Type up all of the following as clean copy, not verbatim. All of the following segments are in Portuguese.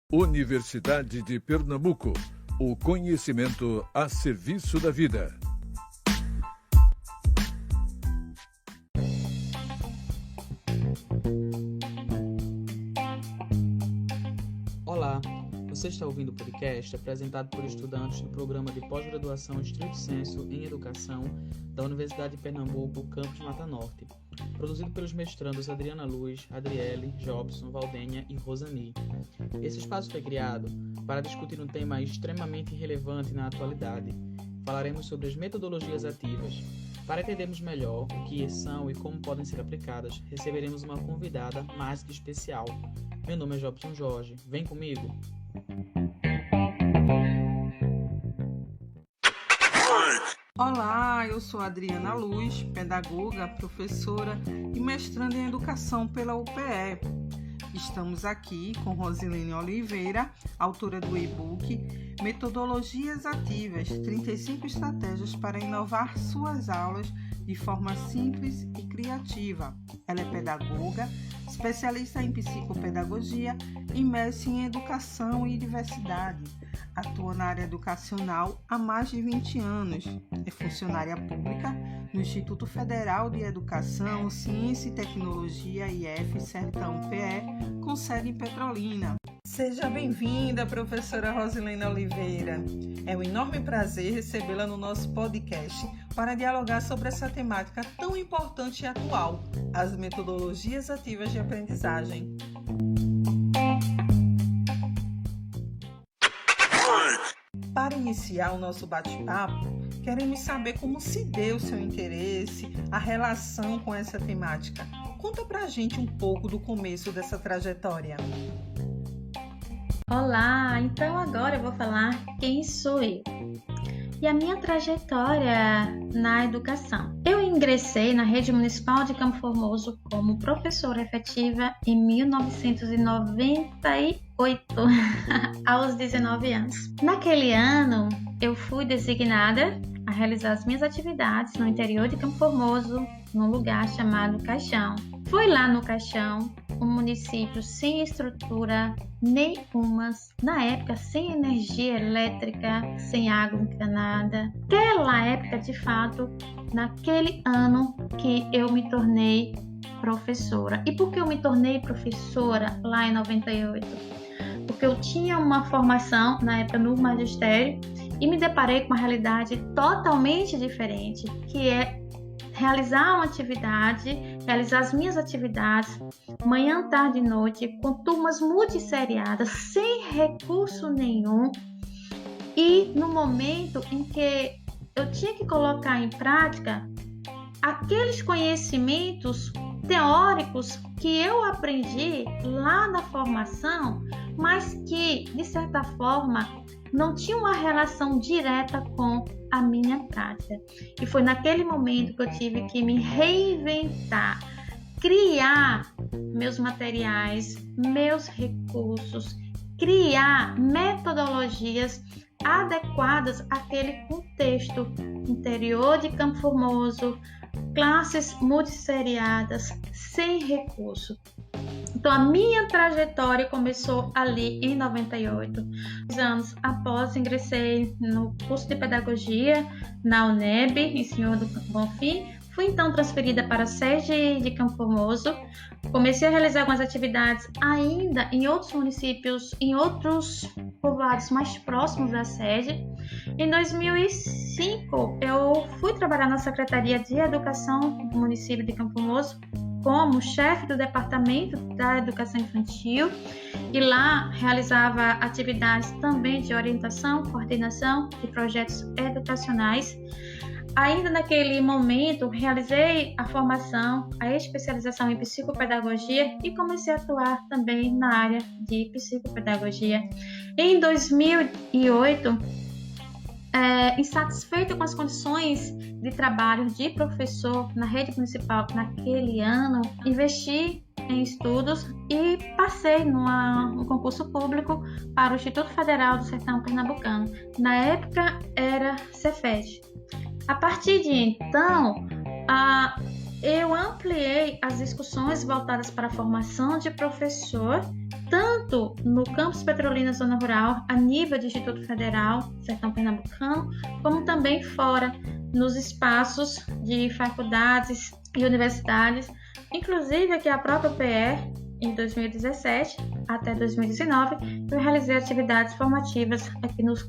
Universidade de Pernambuco, o conhecimento a serviço da vida. Olá, você está ouvindo o podcast apresentado por estudantes do Programa de Pós-Graduação Estrito Sensu em Educação da Universidade de Pernambuco, Campus Mata Norte, produzido pelos mestrandos Adriana Luz, Adriele, Jobson, Valdênia e Rosani. Esse espaço foi criado para discutir um tema extremamente relevante na atualidade. Falaremos sobre as metodologias ativas. Para entendermos melhor o que são e como podem ser aplicadas, receberemos uma convidada mais que especial. Meu nome é Jobson Jorge. Vem comigo! Olá, eu sou Adriana Luz, pedagoga, professora e mestranda em Educação pela UPE. Estamos aqui com Rosilene Oliveira, autora do e-book Metodologias Ativas, 35 estratégias para inovar suas aulas de forma simples e criativa. Ela é pedagoga, especialista em psicopedagogia e mestre em educação e diversidade. Atua na área educacional há mais de 20 anos. É funcionária pública no Instituto Federal de Educação, Ciência e Tecnologia, IF Sertão PE, com sede em Petrolina. Seja bem-vinda, professora Rosilene Oliveira. É um enorme prazer recebê-la no nosso podcast para dialogar sobre essa temática tão importante e atual, as metodologias ativas de aprendizagem. Para iniciar o nosso bate-papo, queremos saber como se deu o seu interesse, a relação com essa temática. Conta pra gente um pouco do começo dessa trajetória. Olá, então agora eu vou falar quem sou eu e a minha trajetória na educação. Eu ingressei na Rede Municipal de Campo Formoso como professora efetiva em 1998, aos 19 anos. Naquele ano, eu fui designada a realizar as minhas atividades no interior de Campo Formoso, num lugar chamado Caixão. Fui lá no Caixão, um município sem estrutura nenhuma, na época sem energia elétrica, sem água encanada. Naquela época, de fato, naquele ano que eu me tornei professora. E por que eu me tornei professora lá em 98? Porque eu tinha uma formação na época no magistério e me deparei com uma realidade totalmente diferente, que é realizar uma atividade, realizar as minhas atividades, manhã, tarde e noite, com turmas multisseriadas, sem recurso nenhum. E no momento em que eu tinha que colocar em prática aqueles conhecimentos teóricos que eu aprendi lá na formação, mas que, de certa forma, não tinha uma relação direta com a minha prática. E foi naquele momento que eu tive que me reinventar, criar meus materiais, meus recursos, criar metodologias adequadas àquele contexto interior de Campo Formoso, classes multisseriadas, sem recurso. Então, a minha trajetória começou ali em 98. 2 anos após, ingressei no curso de pedagogia na UNEB, em Senhor do Bonfim. Fui então transferida para a sede de Campo Formoso. Comecei a realizar algumas atividades ainda em outros municípios, em outros povoados mais próximos da sede. Em 2005, eu fui trabalhar na Secretaria de Educação do município de Campo Formoso como chefe do Departamento da Educação Infantil e lá realizava atividades também de orientação, coordenação de projetos educacionais. Ainda naquele momento, realizei a formação, a especialização em psicopedagogia e comecei a atuar também na área de psicopedagogia. Em 2008, insatisfeita com as condições de trabalho de professor na rede municipal naquele ano, investi em estudos e passei num concurso público para o Instituto Federal do Sertão Pernambucano. Na época era Cefet. A partir de então, eu ampliei as discussões voltadas para a formação de professor, tanto no campus Petrolina Zona Rural, a nível de Instituto Federal, Sertão Pernambucano, como também fora, nos espaços de faculdades e universidades, inclusive aqui a própria PE, em 2017 até 2019, eu realizei atividades formativas aqui nos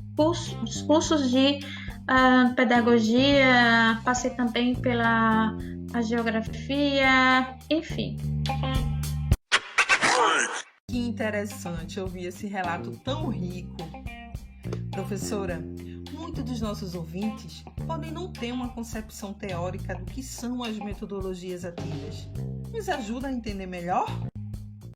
cursos de pedagogia, passei também pela a geografia, enfim. Que interessante ouvir esse relato tão rico. Professora, muitos dos nossos ouvintes podem não ter uma concepção teórica do que são as metodologias ativas. Nos ajuda a entender melhor?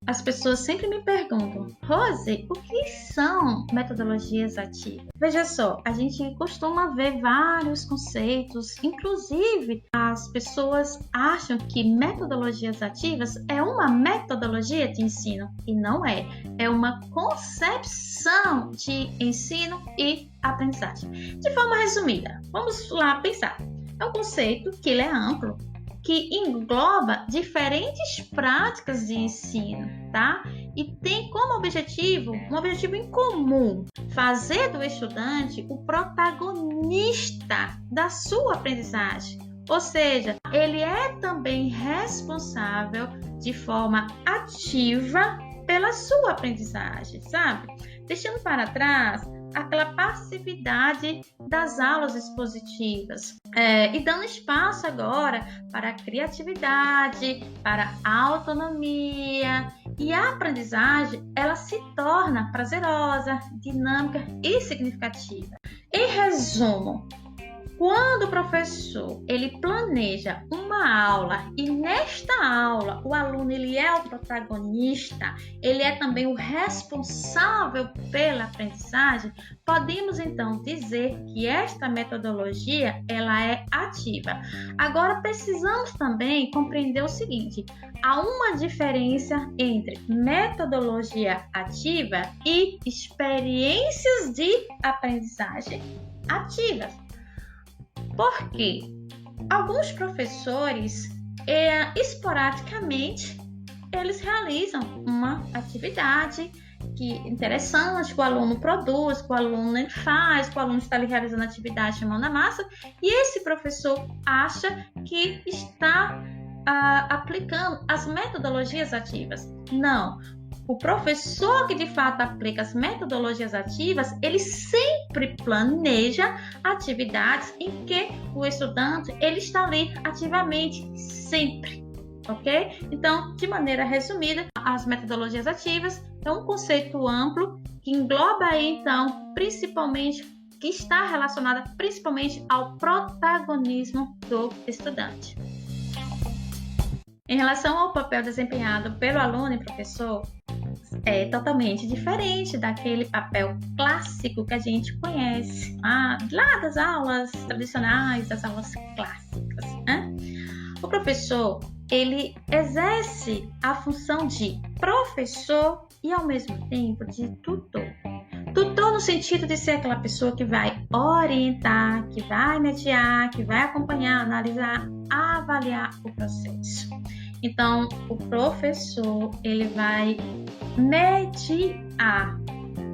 As pessoas sempre me perguntam, Rose, o que são metodologias ativas? Veja só, a gente costuma ver vários conceitos, inclusive as pessoas acham que metodologias ativas é uma metodologia de ensino, e não é. É uma concepção de ensino e aprendizagem. De forma resumida, vamos lá pensar. É um conceito que ele é amplo, que engloba diferentes práticas de ensino, tá? E tem como objetivo, um objetivo em comum, fazer do estudante o protagonista da sua aprendizagem. Ou seja, ele é também responsável de forma ativa pela sua aprendizagem, sabe? Deixando para trás aquela passividade das aulas expositivas e dando espaço agora para a criatividade, para a autonomia, e a aprendizagem ela se torna prazerosa, dinâmica e significativa. Em resumo, quando o professor ele planeja uma aula e nesta aula o aluno ele é o protagonista, ele é também o responsável pela aprendizagem, podemos então dizer que esta metodologia ela é ativa. Agora precisamos também compreender o seguinte: há uma diferença entre metodologia ativa e experiências de aprendizagem ativas. Porque alguns professores, esporadicamente, eles realizam uma atividade que interessante, que o aluno produz, que o aluno faz, que o aluno está ali realizando a atividade de mão na massa, e esse professor acha que está aplicando as metodologias ativas. Não. O professor que de fato aplica as metodologias ativas, ele sempre planeja atividades em que o estudante ele está ali ativamente, sempre, ok? Então, de maneira resumida, as metodologias ativas é um conceito amplo que engloba aí, então, principalmente, que está relacionada principalmente ao protagonismo do estudante. Em relação ao papel desempenhado pelo aluno e professor, é totalmente diferente daquele papel clássico que a gente conhece lá das aulas tradicionais, das aulas clássicas, né? O professor, ele exerce a função de professor e ao mesmo tempo de tutor. Tutor no sentido de ser aquela pessoa que vai orientar, que vai mediar, que vai acompanhar, analisar, avaliar o processo. Então, o professor, ele vai mediar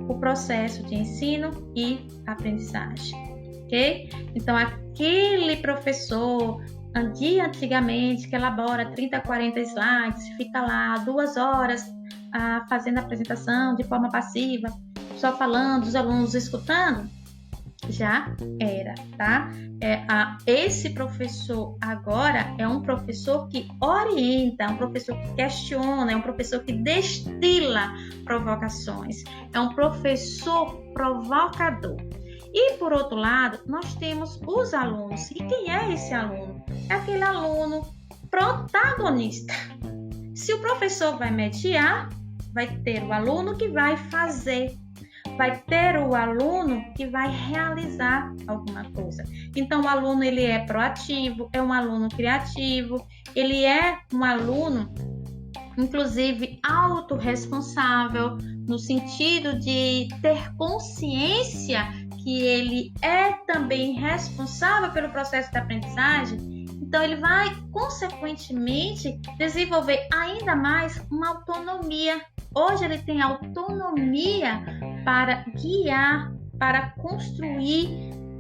o processo de ensino e aprendizagem, ok? Então, aquele professor de antigamente que elabora 30, 40 slides, fica lá 2 horas fazendo a apresentação de forma passiva, só falando, os alunos escutando, já era, tá? Esse professor agora é um professor que orienta, é um professor que questiona, é um professor que destila provocações, é um professor provocador. E, por outro lado, nós temos os alunos. E quem é esse aluno? É aquele aluno protagonista. Se o professor vai mediar, vai ter o aluno que vai fazer, vai ter o aluno que vai realizar alguma coisa. Então, o aluno ele é proativo, é um aluno criativo, ele é um aluno, inclusive, autorresponsável, no sentido de ter consciência que ele é também responsável pelo processo de aprendizagem. Então, ele vai, consequentemente, desenvolver ainda mais uma autonomia. Hoje, ele tem autonomia para guiar, para construir,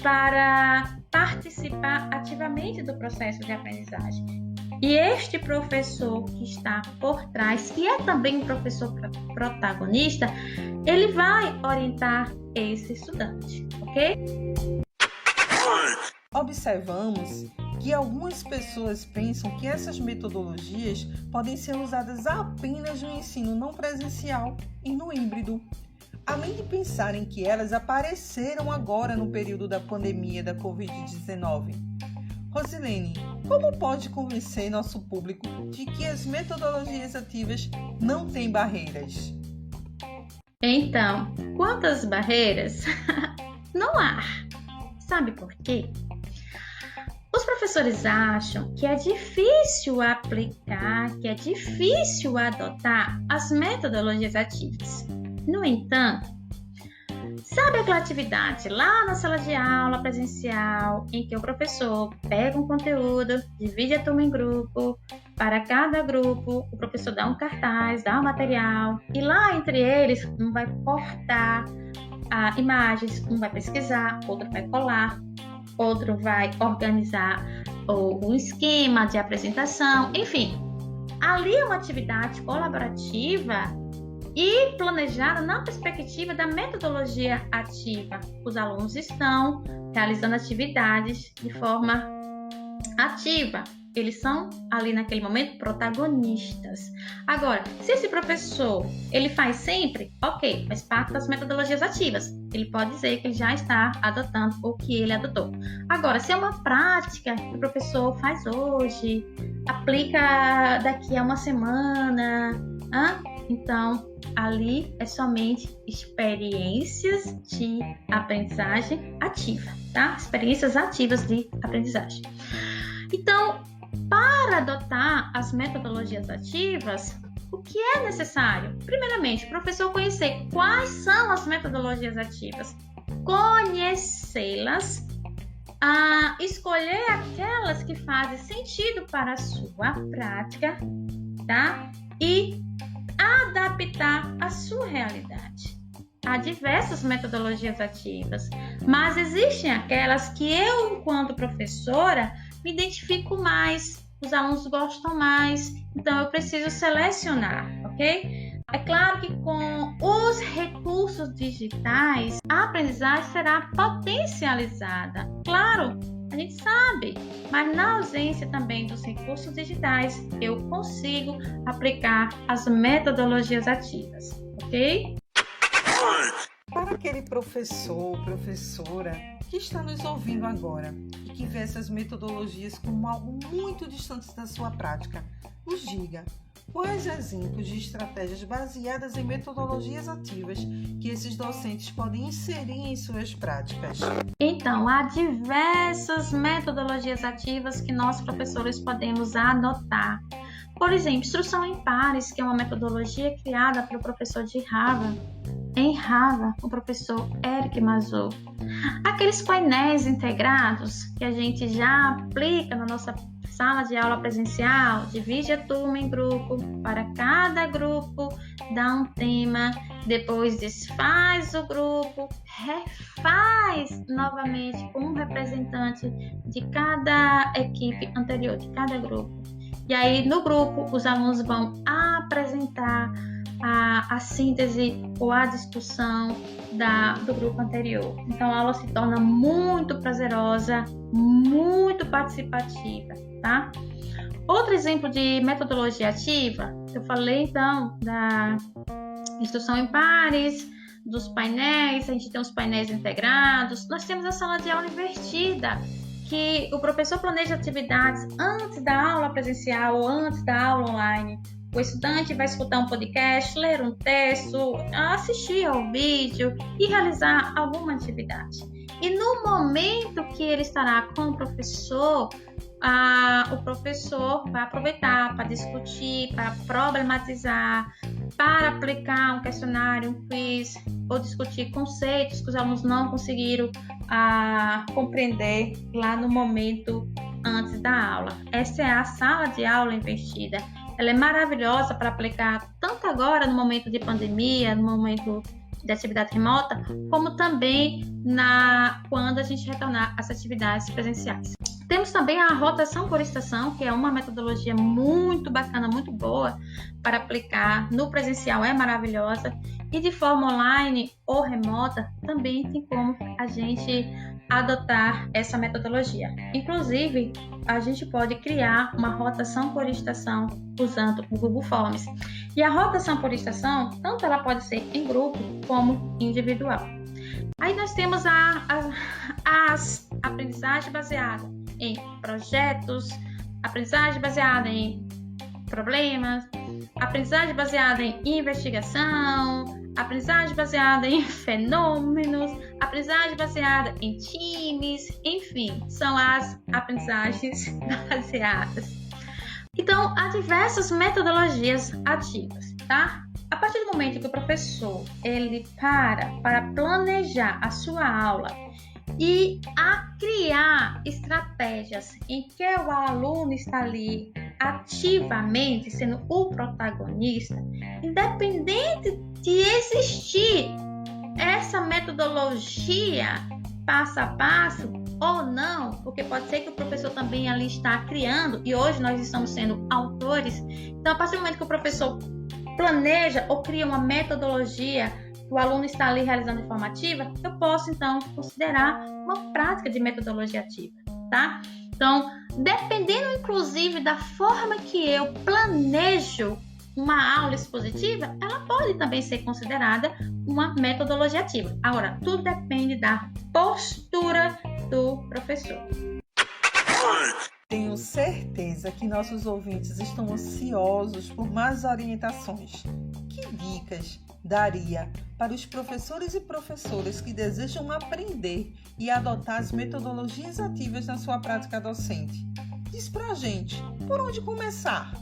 para participar ativamente do processo de aprendizagem. E este professor que está por trás, que é também um professor protagonista, ele vai orientar esse estudante, ok? Observamos que algumas pessoas pensam que essas metodologias podem ser usadas apenas no ensino não presencial e no híbrido, além de pensarem que elas apareceram agora no período da pandemia da Covid-19. Rosilene, como pode convencer nosso público de que as metodologias ativas não têm barreiras? Então, quantas barreiras? Não há. Sabe por quê? Os professores acham que é difícil aplicar, que é difícil adotar as metodologias ativas. No entanto, sabe aquela atividade lá na sala de aula presencial em que o professor pega um conteúdo, divide a turma em grupo, para cada grupo o professor dá um cartaz, dá um material e lá entre eles um vai cortar imagens, um vai pesquisar, outro vai colar, outro vai organizar um esquema de apresentação, enfim. Ali é uma atividade colaborativa e planejada na perspectiva da metodologia ativa. Os alunos estão realizando atividades de forma ativa. Eles são, ali naquele momento, protagonistas. Agora, se esse professor, ele faz sempre, ok, faz parte das metodologias ativas. Ele pode dizer que ele já está adotando o que ele adotou. Agora, se é uma prática que o professor faz hoje, aplica daqui a uma semana, então, ali é somente experiências de aprendizagem ativa, tá? Experiências ativas de aprendizagem. Então, para adotar as metodologias ativas, o que é necessário? Primeiramente, o professor conhecer quais são as metodologias ativas, conhecê-las, escolher aquelas que fazem sentido para a sua prática, tá? E adaptar a sua realidade. Há diversas metodologias ativas, mas existem aquelas que eu, enquanto professora, me identifico mais, os alunos gostam mais, então eu preciso selecionar, ok? É claro que com os recursos digitais, a aprendizagem será potencializada. Claro, a gente sabe, mas na ausência também dos recursos digitais, eu consigo aplicar as metodologias ativas, ok? Para aquele professor ou professora que está nos ouvindo agora e que vê essas metodologias como algo muito distante da sua prática, nos diga quais exemplos de estratégias baseadas em metodologias ativas que esses docentes podem inserir em suas práticas. Então, há diversas metodologias ativas que nós, professores, podemos adotar. Por exemplo, instrução em pares, que é uma metodologia criada pelo professor de Harvard, em Harvard, o professor Eric Mazur. Aqueles painéis integrados que a gente já aplica na nossa sala de aula presencial, divide a turma em grupo, para cada grupo dá um tema, depois desfaz o grupo, refaz novamente com um representante de cada equipe anterior, de cada grupo. E aí no grupo os alunos vão apresentar a síntese ou a discussão do grupo anterior. Então a aula se torna muito prazerosa, muito participativa, tá? Outro exemplo de metodologia ativa, eu falei então da instrução em pares, dos painéis, a gente tem os painéis integrados, nós temos a sala de aula invertida, que o professor planeja atividades antes da aula presencial ou antes da aula online. O estudante vai escutar um podcast, ler um texto, assistir ao vídeo e realizar alguma atividade. E no momento que ele estará com o professor vai aproveitar para discutir, para problematizar, para aplicar um questionário, um quiz, ou discutir conceitos que os alunos não conseguiram compreender lá no momento antes da aula. Essa é a sala de aula invertida. Ela é maravilhosa para aplicar tanto agora no momento de pandemia, no momento de atividade remota, como também quando a gente retornar às atividades presenciais. Temos também a rotação por estação, que é uma metodologia muito bacana, muito boa para aplicar no presencial, é maravilhosa. E de forma online ou remota, também tem como a gente adotar essa metodologia. Inclusive, a gente pode criar uma rotação por estação usando o Google Forms. E a rotação por estação, tanto ela pode ser em grupo como individual. Aí nós temos as aprendizagens baseadas em projetos, aprendizagem baseada em problemas, aprendizagem baseada em investigação, aprendizagem baseada em fenômenos, aprendizagem baseada em times, enfim, são as aprendizagens baseadas. Então, há diversas metodologias ativas, tá? A partir do momento que o professor ele para planejar a sua aula e a criar estratégias em que o aluno está ali ativamente sendo o protagonista, independente de existir essa metodologia passo a passo ou não, porque pode ser que o professor também ali está criando e hoje nós estamos sendo autores. Então, a partir do momento que o professor planeja ou cria uma metodologia, o aluno está ali realizando de forma ativa, eu posso então considerar uma prática de metodologia ativa, tá? Então, dependendo inclusive da forma que eu planejo uma aula expositiva, ela pode também ser considerada uma metodologia ativa. Agora, tudo depende da postura do professor. Tenho certeza que nossos ouvintes estão ansiosos por mais orientações. Que dicas daria para os professores e professoras que desejam aprender e adotar as metodologias ativas na sua prática docente? Diz pra gente, por onde começar?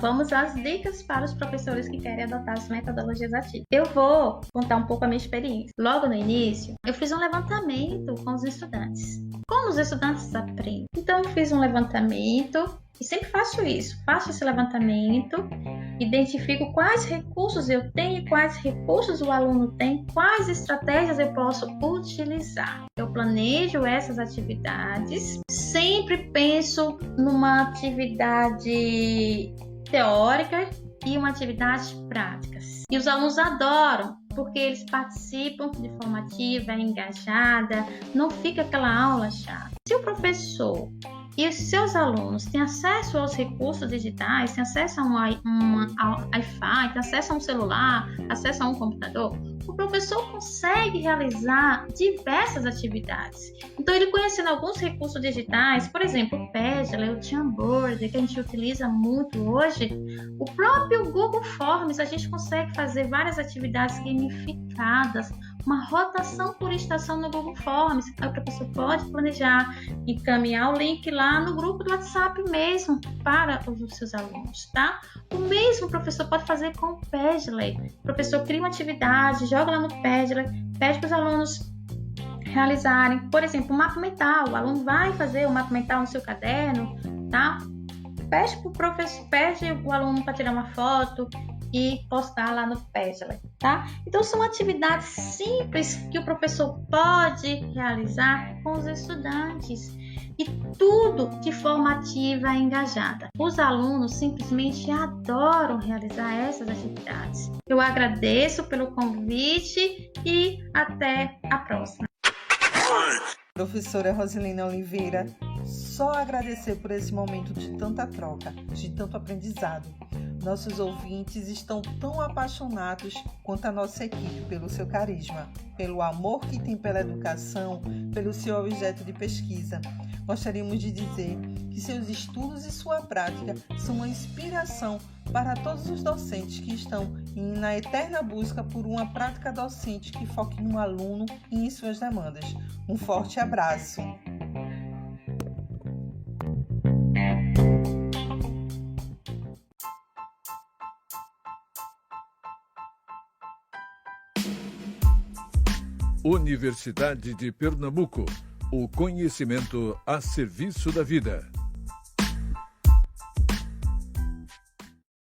Vamos às dicas para os professores que querem adotar as metodologias ativas. Eu vou contar um pouco a minha experiência. Logo no início, eu fiz um levantamento com os estudantes. Como os estudantes aprendem? Então, eu fiz um levantamento e sempre faço isso. Faço esse levantamento, identifico quais recursos eu tenho, quais recursos o aluno tem, quais estratégias eu posso utilizar. Eu planejo essas atividades, sempre penso numa atividade teórica e uma atividade prática. E os alunos adoram, porque eles participam de forma ativa, engajada, não fica aquela aula chata. Se o professor e os seus alunos têm acesso aos recursos digitais, têm acesso a um Wi-Fi, têm acesso a um celular, acesso a um computador, o professor consegue realizar diversas atividades. Então, ele conhecendo alguns recursos digitais, por exemplo, o Padlet, o Jamboard, que a gente utiliza muito hoje, o próprio Google Forms, a gente consegue fazer várias atividades gamificadas, uma rotação por estação no Google Forms. Aí o professor pode planejar, encaminhar o link lá no grupo do WhatsApp mesmo para os seus alunos, tá? O mesmo o professor pode fazer com o Padlet. O professor cria uma atividade, joga lá no Padlet, pede para os alunos realizarem, por exemplo, um mapa mental. O aluno vai fazer o mapa mental no seu caderno, tá? Pede para o professor, pede o aluno para tirar uma foto e postar lá no Padlet, tá? Então, são atividades simples que o professor pode realizar com os estudantes e tudo de forma ativa e engajada. Os alunos simplesmente adoram realizar essas atividades. Eu agradeço pelo convite e até a próxima. Professora Rosilene Oliveira, só agradecer por esse momento de tanta troca, de tanto aprendizado. Nossos ouvintes estão tão apaixonados quanto a nossa equipe pelo seu carisma, pelo amor que tem pela educação, pelo seu objeto de pesquisa. Gostaríamos de dizer que seus estudos e sua prática são uma inspiração para todos os docentes que estão na eterna busca por uma prática docente que foque no aluno e em suas demandas. Um forte abraço! Universidade de Pernambuco, O conhecimento a serviço da vida.